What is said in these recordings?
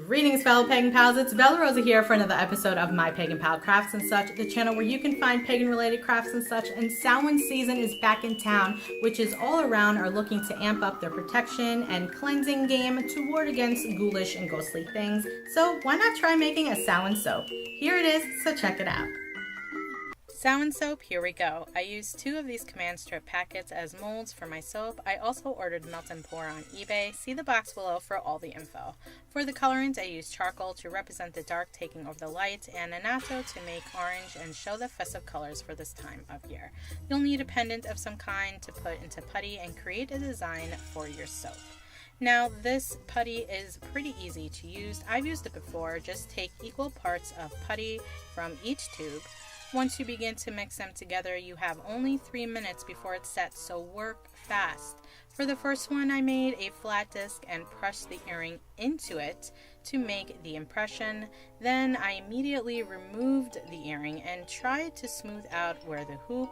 Greetings, fellow pagan pals. It's Bellarosa here for another episode of My Pagan Pal Crafts and Such, the channel where you can find pagan-related crafts and such. And Samhain season is back in town, witches all around are looking to amp up their protection and cleansing game to ward against ghoulish and ghostly things. So why not try making a Samhain soap? Here it is, so check it out. Samhain soap, here we go. I used 2 of these command strip packets as molds for my soap. I also ordered melt and pour on eBay. See the box below for all the info. For the colorant, I used charcoal to represent the dark taking over the light, and Annatto to make orange and show the festive colors for this time of year. You'll need a pendant of some kind to put into putty and create a design for your soap. Now, this putty is pretty easy to use. I've used it before. Just take equal parts of putty from each tube. Once you begin to mix them together, you have only 3 minutes before it's set, so work fast. For the first one, I made a flat disc and pressed the earring into it to make the impression. Then I immediately removed the earring and tried to smooth out where the hoop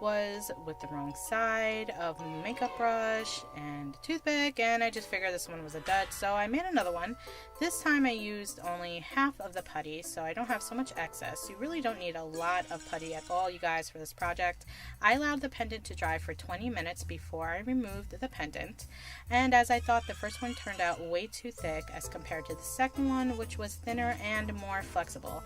was with the wrong side of the makeup brush and toothpick, and I just figured this one was a dud, so I made another one. This time I used only half of the putty, so I don't have so much excess. You really don't need a lot of putty at all, you guys, for this project. I allowed the pendant to dry for 20 minutes before I removed the pendant, and as I thought, the first one turned out way too thick as compared to the second one, which was thinner and more flexible.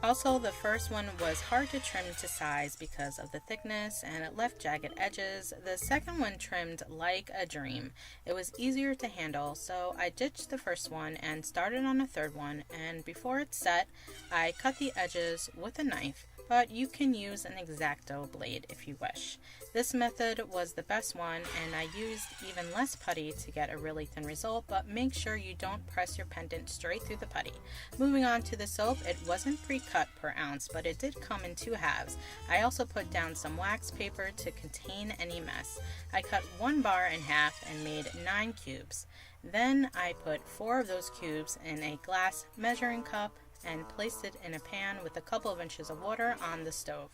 Also, the first one was hard to trim to size because of the thickness and it left jagged edges. The second one trimmed like a dream. It was easier to handle, so I ditched the first one and started on a third one, and before it's set, I cut the edges with a knife, but you can use an X-Acto blade if you wish. This method was the best one, and I used even less putty to get a really thin result, but make sure you don't press your pendant straight through the putty. Moving on to the soap, it wasn't pre-cut per ounce, but it did come in 2 halves. I also put down some wax paper to contain any mess. I cut 1 bar in half and made 9 cubes. Then I put 4 of those cubes in a glass measuring cup and placed it in a pan with a couple of inches of water on the stove.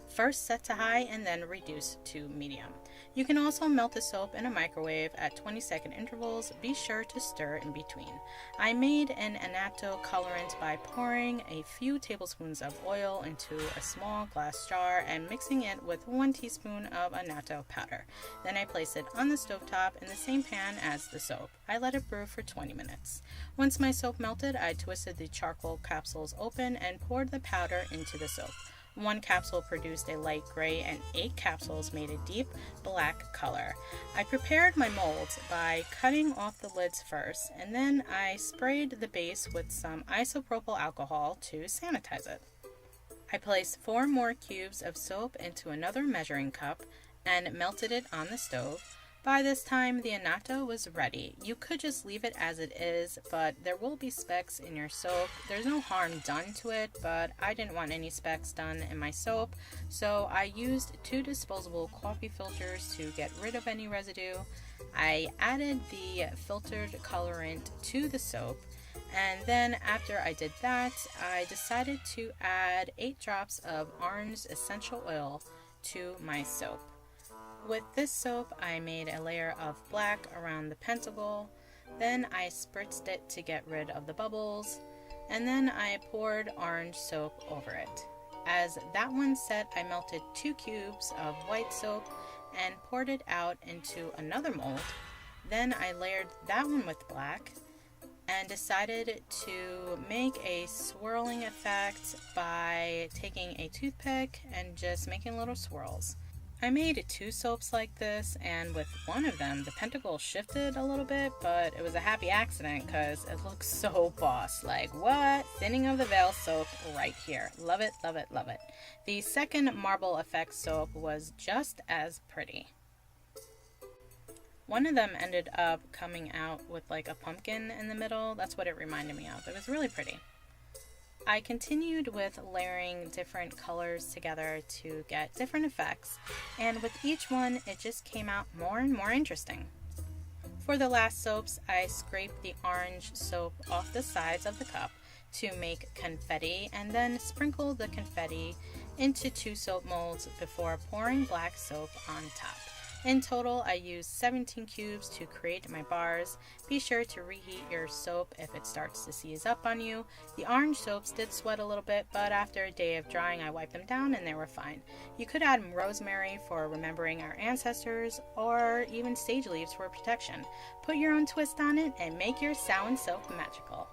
First set to high and then reduce to medium. You can also melt the soap in a microwave at 20-second intervals. Be sure to stir in between. I made an Annatto colorant by pouring a few tablespoons of oil into a small glass jar and mixing it with 1 teaspoon of Annatto powder. Then I placed it on the stovetop in the same pan as the soap. I let it brew for 20 minutes. Once my soap melted, I twisted the charcoal capsules open and poured the powder into the soap. 1 capsule produced a light gray and 8 capsules made a deep black color. I prepared my molds by cutting off the lids first, and then I sprayed the base with some isopropyl alcohol to sanitize it. I placed 4 more cubes of soap into another measuring cup and melted it on the stove. By this time, the Annatto was ready. You could just leave it as it is, but there will be specks in your soap. There's no harm done to it, but I didn't want any specks done in my soap, so I used 2 disposable coffee filters to get rid of any residue. I added the filtered colorant to the soap, and then after I did that, I decided to add 8 drops of orange essential oil to my soap. With this soap, I made a layer of black around the pentacle, then I spritzed it to get rid of the bubbles, and then I poured orange soap over it. As that one set, I melted 2 cubes of white soap and poured it out into another mold. Then I layered that one with black and decided to make a swirling effect by taking a toothpick and just making little swirls. I made 2 soaps like this, and with one of them, the pentacle shifted a little bit, but it was a happy accident because it looks so boss. Like, what? Thinning of the veil soap right here. Love it, love it, love it. The second marble effect soap was just as pretty. One of them ended up coming out with like a pumpkin in the middle. That's what it reminded me of. It was really pretty. I continued with layering different colors together to get different effects, and with each one it just came out more and more interesting. For the last soaps, I scraped the orange soap off the sides of the cup to make confetti, and then sprinkled the confetti into 2 soap molds before pouring black soap on top. In total, I used 17 cubes to create my bars. Be sure to reheat your soap if it starts to seize up on you. The orange soaps did sweat a little bit, but after a day of drying, I wiped them down and they were fine. You could add rosemary for remembering our ancestors, or even sage leaves for protection. Put your own twist on it and make your Samhain Soap magical.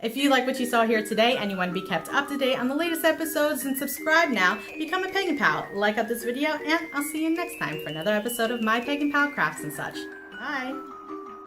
If you like what you saw here today and you want to be kept up to date on the latest episodes, then subscribe now, become a Pagan Pal, like up this video, and I'll see you next time for another episode of My Pagan Pal Crafts and such. Bye!